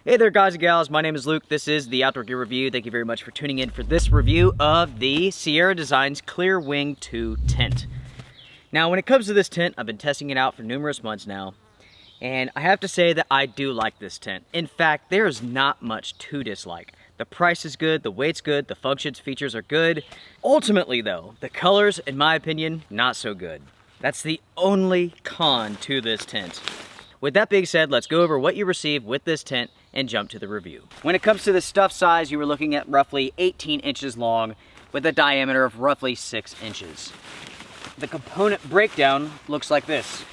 Hey there guys and gals, my name is Luke. This is the Outdoor Gear Review. Thank you very much for tuning in for this review of the Sierra Designs ClearWing 2 tent. Now when it comes to this tent, I've been testing it out for numerous months now, and I have to say that I do like this tent. In fact, there is not much to dislike. The price is good, the weight's good, the functions, features are good. Ultimately though, the colors, in my opinion, not so good. That's the only con to this tent. With that being said, let's go over what you receive with this tent and jump to the review. When it comes to the stuff size, you were looking at roughly 18 inches long with a diameter of roughly 6 inches. The component breakdown looks like this.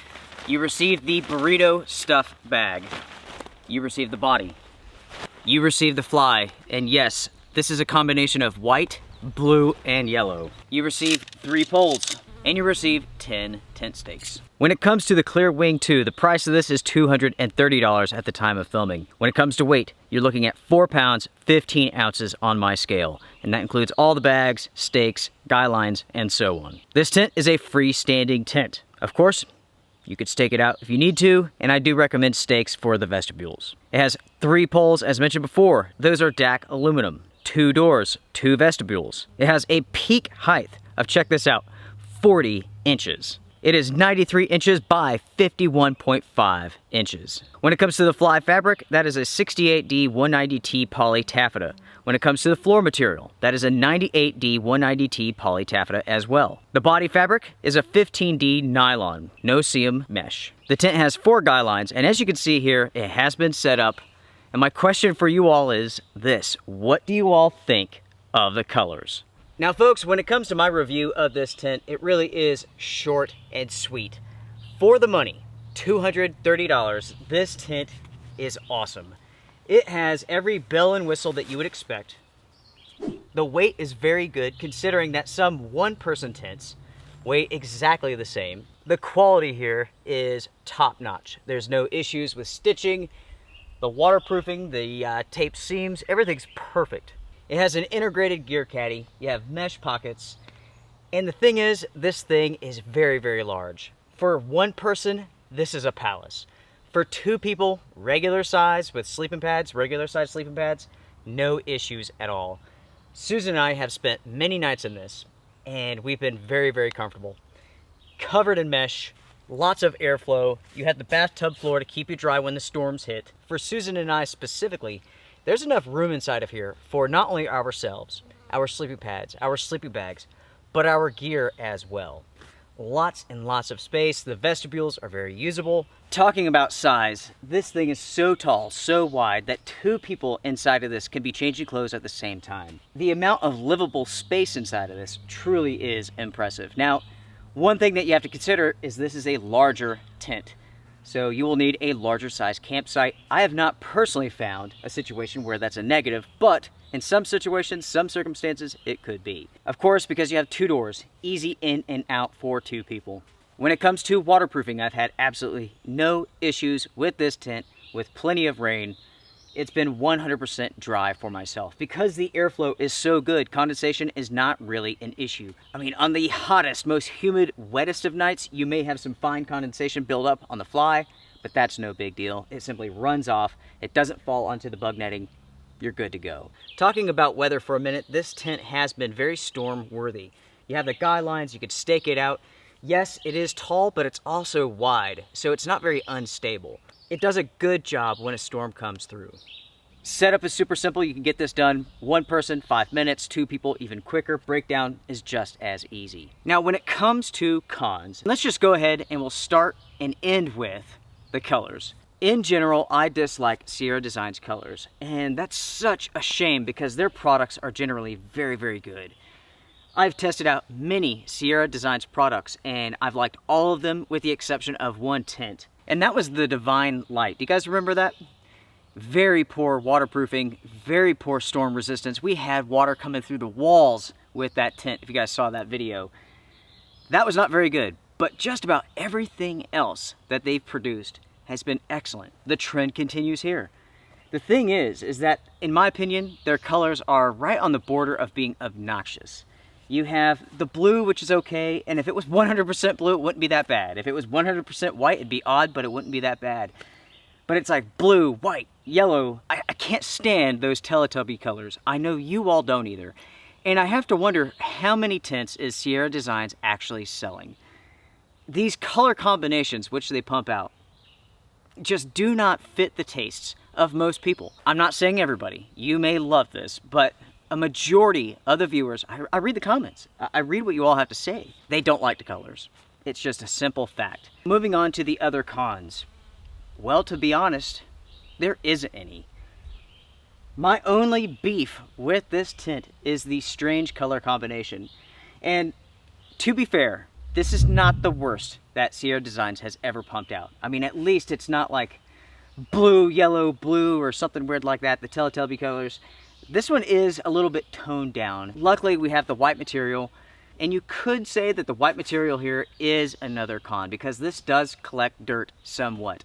You receive the burrito stuff bag. You receive the body. You receive the fly, and yes, this is a combination of white, blue, and yellow. You receive 3 poles, and you receive 10 tent stakes. When it comes to the ClearWing 2, the price of this is $230 at the time of filming. When it comes to weight, you're looking at 4 pounds, 15 ounces on my scale. And that includes all the bags, stakes, guylines, and so on. This tent is a freestanding tent. Of course, you could stake it out if you need to, and I do recommend stakes for the vestibules. It has 3 poles, as mentioned before. Those are DAC aluminum. 2 doors, 2 vestibules. It has a peak height of, check this out, 40 inches. It is 93 inches by 51.5 inches. When it comes to the fly fabric, that is a 68D 190T poly taffeta. When it comes to the floor material, that is a 98D 190T poly taffeta as well. The body fabric is a 15D nylon, no seam mesh. The tent has 4 guy lines, and as you can see here, it has been set up. And my question for you all is this: what do you all think of the colors? Now folks, when it comes to my review of this tent, it really is short and sweet. For the money, $230, this tent is awesome. It has every bell and whistle that you would expect. The weight is very good considering that some one-person tents weigh exactly the same. The quality here is top-notch. There's no issues with stitching, the waterproofing, the taped seams, everything's perfect. It has an integrated gear caddy, you have mesh pockets, and the thing is, this thing is very, very large. For one person, this is a palace. For 2 people, regular size with sleeping pads, regular size sleeping pads, no issues at all. Susan and I have spent many nights in this, and we've been very, very comfortable. Covered in mesh, lots of airflow, you have the bathtub floor to keep you dry when the storms hit. For Susan and I specifically, there's enough room inside of here for not only ourselves, our sleeping pads, our sleeping bags, but our gear as well. Lots and lots of space. The vestibules are very usable. Talking about size, this thing is so tall, so wide, that 2 people inside of this can be changing clothes at the same time. The amount of livable space inside of this truly is impressive. Now, one thing that you have to consider is this is a larger tent. So you will need a larger size campsite. I have not personally found a situation where that's a negative, but in some situations, some circumstances, it could be. Of course, because you have 2 doors, easy in and out for 2 people. When it comes to waterproofing, I've had absolutely no issues with this tent, with plenty of rain. It's been 100% dry for myself. Because the airflow is so good, condensation is not really an issue. I mean, on the hottest, most humid, wettest of nights, you may have some fine condensation build up on the fly, but that's no big deal. It simply runs off. It doesn't fall onto the bug netting. You're good to go. Talking about weather for a minute, this tent has been very storm worthy. You have the guy lines, you could stake it out. Yes, it is tall, but it's also wide, so it's not very unstable. It does a good job when a storm comes through. Setup is super simple. You can get this done 1 person, 5 minutes, 2 people, even quicker. Breakdown is just as easy. Now, when it comes to cons, let's just go ahead and we'll start and end with the colors. In general, I dislike Sierra Designs colors, and that's such a shame because their products are generally very, very good. I've tested out many Sierra Designs products, and I've liked all of them with the exception of one tent. And that was the Divine Light. Do you guys remember that? Very poor waterproofing, very poor storm resistance. We had water coming through the walls with that tent, if you guys saw that video. That was not very good, but just about everything else that they've produced has been excellent. The trend continues here. The thing is that, in my opinion, their colors are right on the border of being obnoxious. You have the blue, which is okay, and if it was 100% blue, it wouldn't be that bad. If it was 100% white, it'd be odd, but it wouldn't be that bad. but it's like blue, white, yellow. I can't stand those Teletubby colors. I know you all don't either. And I have to wonder, how many tints is Sierra Designs actually selling? These color combinations which they pump out just do not fit the tastes of most people. I'm not saying everybody. You may love this, but a majority of the viewers, I read the comments. I read what you all have to say. They don't like the colors. It's just a simple fact. Moving on to the other cons. Well, to be honest, there isn't any. My only beef with this tint is the strange color combination. And to be fair, this is not the worst that Sierra Designs has ever pumped out. I mean, at least it's not like blue, yellow, blue, or something weird like that, the Teletubby colors. This one is a little bit toned down. Luckily, we have the white material, and you could say that the white material here is another con because this does collect dirt somewhat.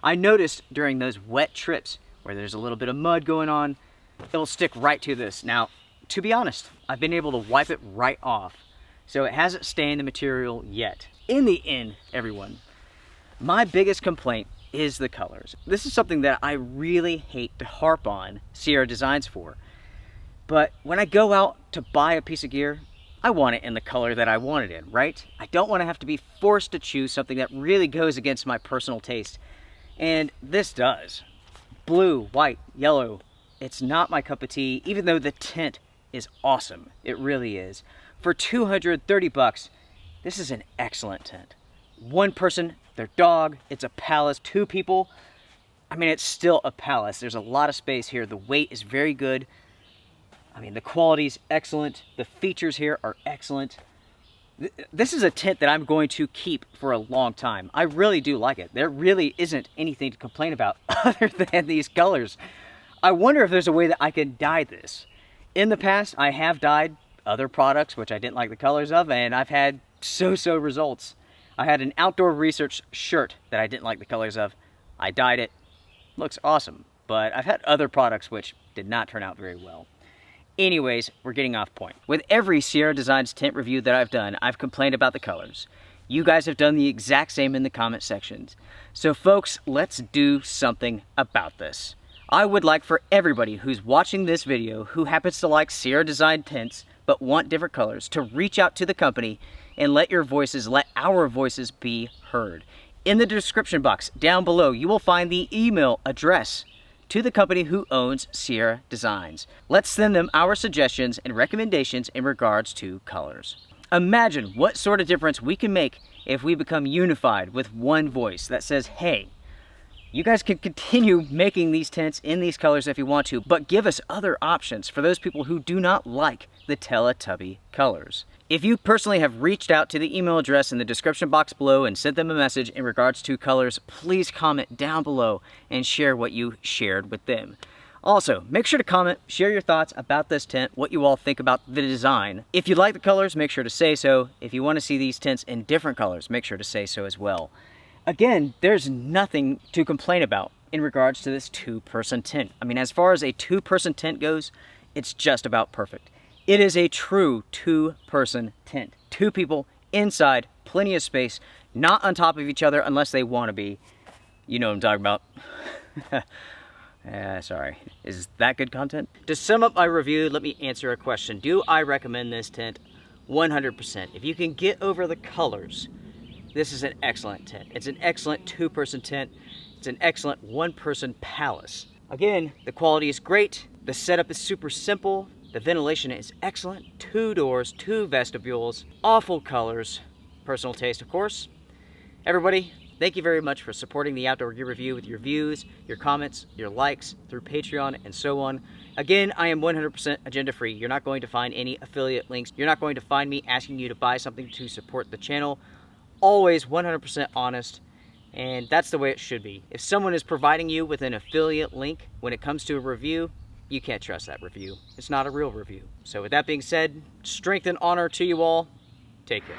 I noticed during those wet trips where there's a little bit of mud going on, it'll stick right to this. Now, to be honest, I've been able to wipe it right off, so it hasn't stained the material yet. In the end, everyone, my biggest complaint is the colors. This is something that I really hate to harp on Sierra Designs for. But when I go out to buy a piece of gear, I want it in the color that I want it in, right? I don't want to have to be forced to choose something that really goes against my personal taste. And this does. Blue, white, yellow. It's not my cup of tea, even though the tint is awesome. It really is. For 230 bucks, this is an excellent tint. One person, their dog, it's a palace. Two people, I mean, it's still a palace. There's a lot of space here. The weight is very good. I mean, the quality is excellent. The features here are excellent. This is a tint that I'm going to keep for a long time. I really do like it. There really isn't anything to complain about other than these colors. I wonder if there's a way that I can dye this. In the past, I have dyed other products which I didn't like the colors of, and I've had so-so results. I had an outdoor research shirt that I didn't like the colors of. I dyed it. Looks awesome. But I've had other products which did not turn out very well. Anyways, we're getting off point. With every Sierra Designs tint review that I've done, I've complained about the colors. You guys have done the exact same in the comment sections. So folks, let's do something about this. I would like for everybody who's watching this video who happens to like Sierra Design tints but want different colors to reach out to the company and let our voices be heard. In the description box down below, you will find the email address to the company who owns Sierra Designs. Let's send them our suggestions and recommendations in regards to colors. Imagine what sort of difference we can make if we become unified with one voice that says, hey, you guys can continue making these tints in these colors if you want to, but give us other options for those people who do not like the Teletubby colors. If you personally have reached out to the email address in the description box below and sent them a message in regards to colors, please comment down below and share what you shared with them. Also, make sure to comment, share your thoughts about this tint, what you all think about the design. If you like the colors, make sure to say so. If you want to see these tints in different colors, make sure to say so as well. Again, there's nothing to complain about in regards to this two-person tint. I mean, as far as a two-person tint goes, it's just about perfect. It is a true two-person tint. Two people inside, plenty of space, not on top of each other unless they want to be. You know what I'm talking about. Sorry. Is that good content? To sum up my review, let me answer a question. Do I recommend this tint? 100%. If you can get over the colors, this is an excellent tint. It's an excellent two-person tint. It's an excellent one-person palace. Again, the quality is great. The setup is super simple. The ventilation is excellent. 2 doors, 2 vestibules, awful colors. Personal taste, of course. Everybody, thank you very much for supporting the Outdoor Gear Review with your views, your comments, your likes through Patreon and so on. Again, I am 100% agenda free. You're not going to find any affiliate links. You're not going to find me asking you to buy something to support the channel. Always 100% honest, and that's the way it should be. If someone is providing you with an affiliate link when it comes to a review, you can't trust that review. It's not a real review. So with that being said, strength and honor to you all. Take care.